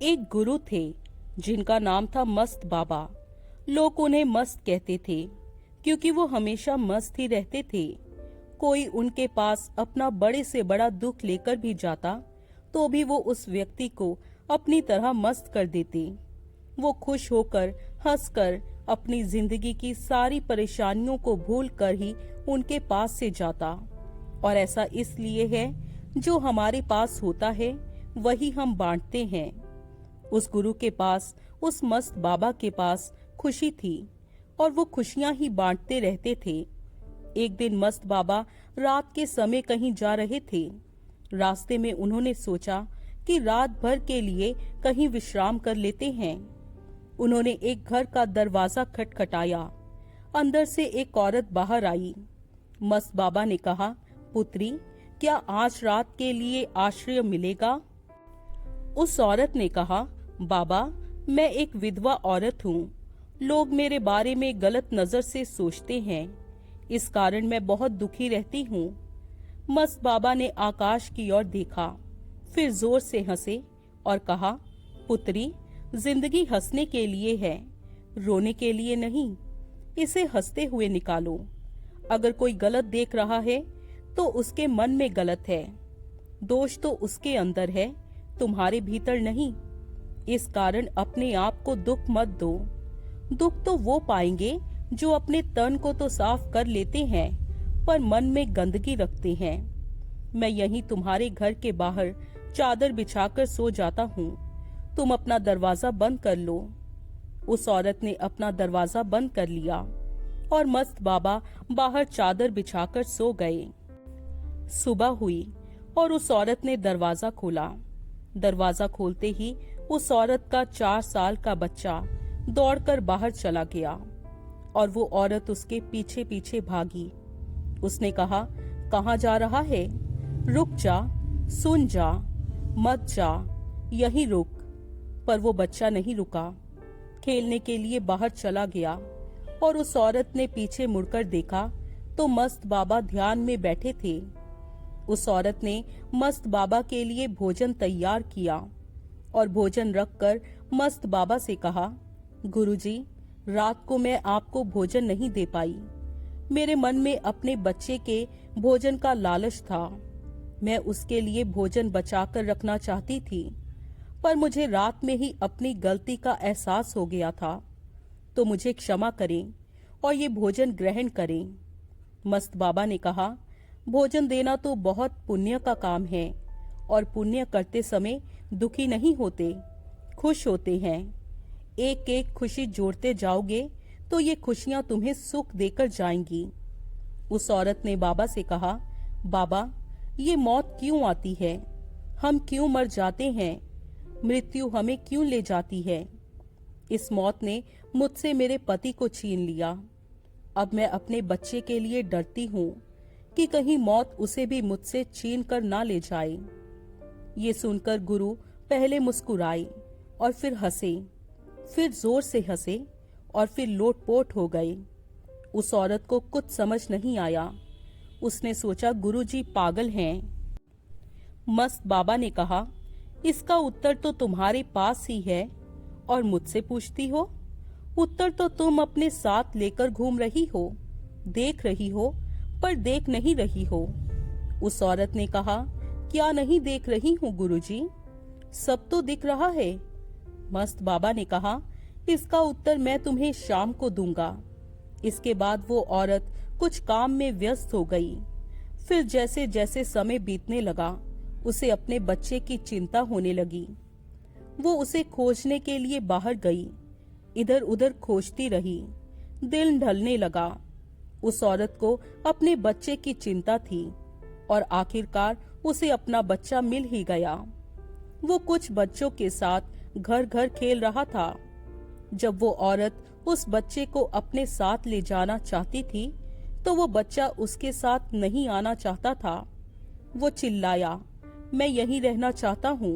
एक गुरु थे जिनका नाम था मस्त बाबा। लोग उन्हें मस्त कहते थे क्योंकि वो हमेशा मस्त ही रहते थे। कोई उनके पास अपना बड़े से बड़ा दुख लेकर भी जाता तो भी वो उस व्यक्ति को अपनी तरह मस्त कर देते। वो खुश होकर हंसकर अपनी जिंदगी की सारी परेशानियों को भूल कर ही उनके पास से जाता। और ऐसा इसलिए है, जो हमारे पास होता है वही हम बांटते हैं। उस गुरु के पास, उस मस्त बाबा के पास खुशी थी और वो खुशियां ही बांटते रहते थे। एक दिन मस्त बाबा रात के समय कहीं जा रहे थे। रास्ते में उन्होंने सोचा कि रात भर के लिए कहीं विश्राम कर लेते हैं। उन्होंने एक घर का दरवाजा खटखटाया। अंदर से एक औरत बाहर आई। मस्त बाबा ने कहा, पुत्री, क्या आज रात के लिए आश्रय मिलेगा? उस औरत ने कहा, बाबा, मैं एक विधवा औरत हूँ। लोग मेरे बारे में गलत नजर से सोचते हैं, इस कारण मैं बहुत दुखी रहती हूँ। मस्त बाबा ने आकाश की ओर देखा, फिर जोर से हंसे और कहा, पुत्री, जिंदगी हंसने के लिए है, रोने के लिए नहीं। इसे हंसते हुए निकालो। अगर कोई गलत देख रहा है तो उसके मन में गलत है। दोष तो उसके अंदर है, तुम्हारे भीतर नहीं। इस कारण अपने आप को दुख मत दो। दुख तो वो पाएंगे जो अपने तन को तो साफ कर लेते हैं पर मन में गंदगी रखते हैं। मैं यहीं तुम्हारे घर के बाहर चादर बिछाकर सो जाता हूँ, तुम अपना दरवाजा बंद कर लो। उस औरत ने अपना दरवाजा बंद कर लिया और मस्त बाबा बाहर चादर बिछाकर सो गए। सुबह हुई और उस औरत ने दरवाजा खोला। दरवाजा खोलते ही उस औरत का 4 साल का बच्चा दौड़कर बाहर चला गया और वो औरत उसके पीछे पीछे भागी। उसने कहा, कहाँ जा रहा है? रुक जा, सुन जा, मत जा, यहीं रुक। पर वो बच्चा नहीं रुका, खेलने के लिए बाहर चला गया। और उस औरत ने पीछे मुड़कर देखा तो मस्त बाबा ध्यान में बैठे थे। उस औरत ने मस्त बाबा के लिए भोजन तैयार किया और भोजन रखकर मस्त बाबा से कहा, गुरुजी, रात को मैं आपको भोजन नहीं दे पाई। मेरे मन में अपने बच्चे के भोजन का लालच था। मैं उसके लिए भोजन बचाकर रखना चाहती थी, पर मुझे रात में ही अपनी गलती का एहसास हो गया था। तो मुझे क्षमा करें और ये भोजन ग्रहण करें। मस्त बाबा ने कहा, भोजन देना तो बहुत पुण्य का काम है और पुण्य करते समय दुखी नहीं होते, खुश होते हैं। एक एक खुशी जोड़ते जाओगे तो ये खुशियां तुम्हें सुख देकर जाएंगी। उस औरत ने बाबा से कहा, बाबा, ये मौत क्यों आती है? हम क्यों मर जाते हैं? मृत्यु हमें क्यों ले जाती है? इस मौत ने मुझसे मेरे पति को छीन लिया। अब मैं अपने बच्चे के लिए डरती हूँ कि कहीं मौत उसे भी मुझसे छीन कर ना ले जाए। ये सुनकर गुरु पहले मुस्कुराए और फिर हंसे, फिर जोर से हंसे और फिर लोटपोट हो गए। उस औरत को कुछ समझ नहीं आया। उसने सोचा, गुरुजी पागल हैं। मस्त बाबा ने कहा, इसका उत्तर तो तुम्हारे पास ही है और मुझसे पूछती हो? उत्तर तो तुम अपने साथ लेकर घूम रही हो, देख रही हो पर देख नहीं रही हो। उस औरत ने कहा, क्या नहीं देख रही हूँ गुरुजी? सब तो दिख रहा है। मस्त बाबा ने कहा, इसका उत्तर मैं तुम्हें शाम को दूंगा। इसके बाद वो औरत कुछ काम में व्यस्त हो गई। फिर जैसे जैसे समय बीतने लगा, उसे अपने बच्चे की चिंता होने लगी। वो उसे खोजने के लिए बाहर गई, इधर उधर खोजती रही। दिल ढलने लगा। उस औरत को अपने बच्चे की चिंता थी और आखिरकार उसे अपना बच्चा मिल ही गया। वो कुछ बच्चों के साथ घर घर खेल रहा था। जब वो औरत उस बच्चे को अपने साथ ले जाना चाहती थी तो वो बच्चा उसके साथ नहीं आना चाहता था। वो चिल्लाया, मैं यहीं रहना चाहता हूँ,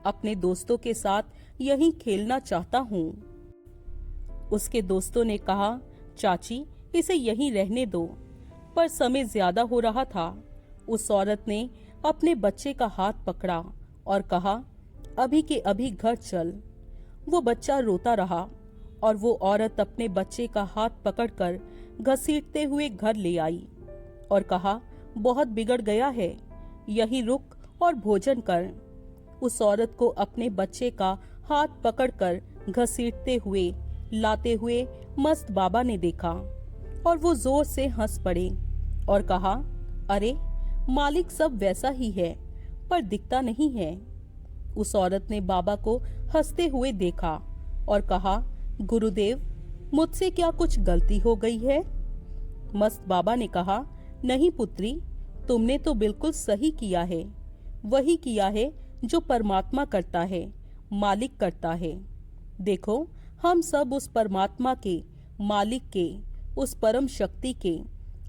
अपने दोस्तों के साथ यहीं खेलना चाहता हूँ। उसके दोस्तों ने कहा, चाची, इसे यहीं रहने दो। पर समय ज्यादा हो रहा था। उस औरत ने अपने बच्चे का हाथ पकड़ा और कहा, अभी के अभी घर चल। वो बच्चा रोता रहा और वो औरत अपने बच्चे का हाथ पकड़कर घसीटते हुए घर ले आई और कहा, बहुत बिगड़ गया है, यहीं रुक और भोजन कर। उस औरत को अपने बच्चे का हाथ पकड़कर घसीटते हुए लाते हुए मस्त बाबा ने देखा और वो जोर से हंस पड़े और कहा, अरे मालिक सब वैसा ही है पर दिखता नहीं है। उस औरत ने बाबा को हंसते हुए देखा और कहा, गुरुदेव मुझसे क्या कुछ गलती हो गई है? मस्त बाबा ने कहा, नहीं पुत्री, तुमने तो बिल्कुल सही किया है, वही किया है जो परमात्मा करता है, मालिक करता है। देखो हम सब उस परमात्मा के, मालिक के, उस परम शक्ति के,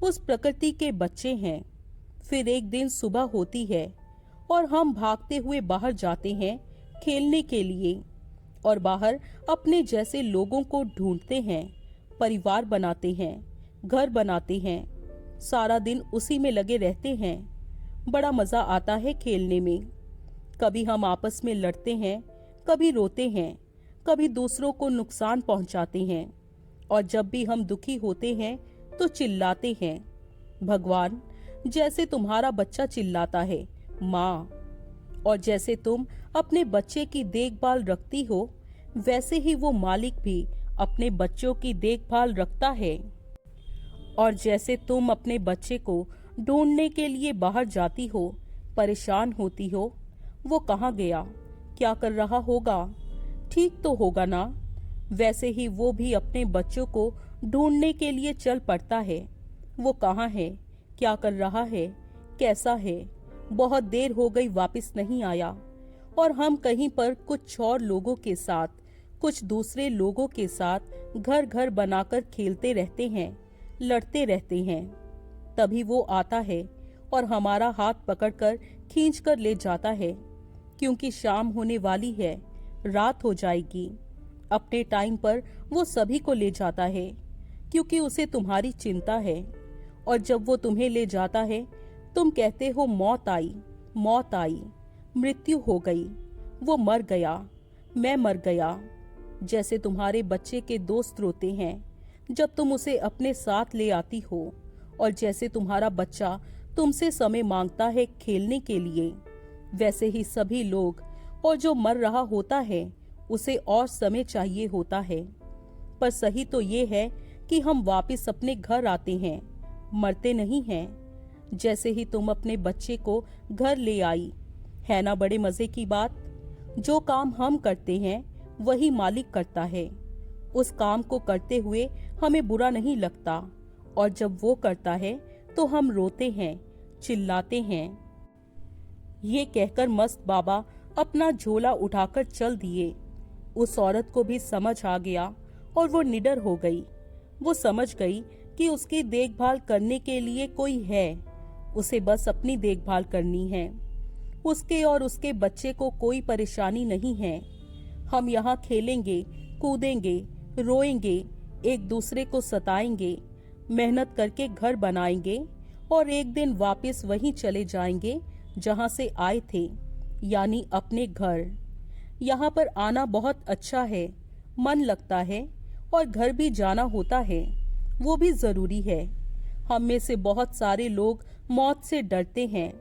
उस प्रकृति के बच्चे हैं। फिर एक दिन सुबह होती है और हम भागते हुए बाहर जाते हैं खेलने के लिए और बाहर अपने जैसे लोगों को ढूंढते हैं, परिवार बनाते हैं, घर बनाते हैं, सारा दिन उसी में लगे रहते हैं। बड़ा मजा आता है खेलने में। कभी हम आपस में लड़ते हैं, कभी रोते हैं, कभी दूसरों को नुकसान पहुंचाते हैं और जब भी हम दुखी होते हैं तो चिल्लाते हैं। भगवान, जैसे तुम्हारा बच्चा चिल्लाता है माँ, और जैसे तुम अपने बच्चे की देखभाल रखती हो वैसे ही वो मालिक भी अपने बच्चों की देखभाल रखता है। और जैसे तुम अपने बच्चे को ढूंढने के लिए बाहर जाती हो, परेशान होती हो, वो कहाँ गया, क्या कर रहा होगा, ठीक तो होगा ना, वैसे ही वो भी अपने बच्चों को ढूंढने के लिए चल पड़ता है। वो कहाँ है, क्या कर रहा है, कैसा है, बहुत देर हो गई वापस नहीं आया। और हम कहीं पर कुछ और लोगों के साथ, कुछ दूसरे लोगों के साथ घर घर बनाकर खेलते रहते हैं, लड़ते रहते हैं। तभी वो आता है और हमारा हाथ पकड़कर खींचकर ले जाता है, क्योंकि शाम होने वाली है, रात हो जाएगी। अपने टाइम पर वो सभी को ले जाता है, क्योंकि उसे तुम्हारी चिंता है। और जब वो तुम्हें ले जाता है तुम कहते हो मौत आई, मौत आई, मृत्यु हो गई, वो मर गया, मैं मर गया। जैसे तुम्हारे बच्चे के दोस्त रोते हैं जब तुम उसे अपने साथ ले आती हो, और जैसे तुम्हारा बच्चा तुमसे समय मांगता है खेलने के लिए, वैसे ही सभी लोग, और जो मर रहा होता है उसे और समय चाहिए होता है। पर सही तो ये है कि हम वापस अपने घर आते हैं, मरते नहीं हैं। जैसे ही तुम अपने बच्चे को घर ले आई, है ना बड़े मजे की बात। जो काम हम करते हैं वही मालिक करता है। उस काम को करते हुए हमें बुरा नहीं लगता, और जब वो करता है तो हम रोते हैं, चिल्लाते हैं। ये कहकर मस्त बाबा अपना झोला उठाकर चल दिए। उस औरत को भी समझ आ गया और वो निडर हो गई। वो समझ गई कि उसकी देखभाल करने के लिए कोई है, उसे बस अपनी देखभाल करनी है। उसके और उसके बच्चे को कोई परेशानी नहीं है। हम यहाँ खेलेंगे, कूदेंगे, रोएंगे, एक दूसरे को सताएंगे, मेहनत करके घर बनाएंगे और एक दिन वापस वहीं चले जाएंगे जहाँ से आए थे, यानी अपने घर। यहाँ पर आना बहुत अच्छा है, मन लगता है, और घर भी जाना होता है, वो भी जरूरी है। हम में से बहुत सारे लोग मौत से डरते हैं।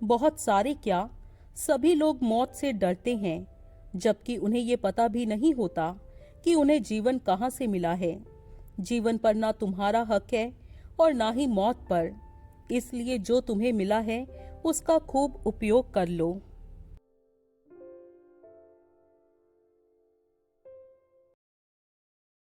बहुत सारे क्या, सभी लोग मौत से डरते हैं, जबकि उन्हें ये पता भी नहीं होता कि उन्हें जीवन कहाँ से मिला है। जीवन पर ना तुम्हारा हक है और ना ही मौत पर। इसलिए जो तुम्हें मिला है उसका खूब उपयोग कर लो।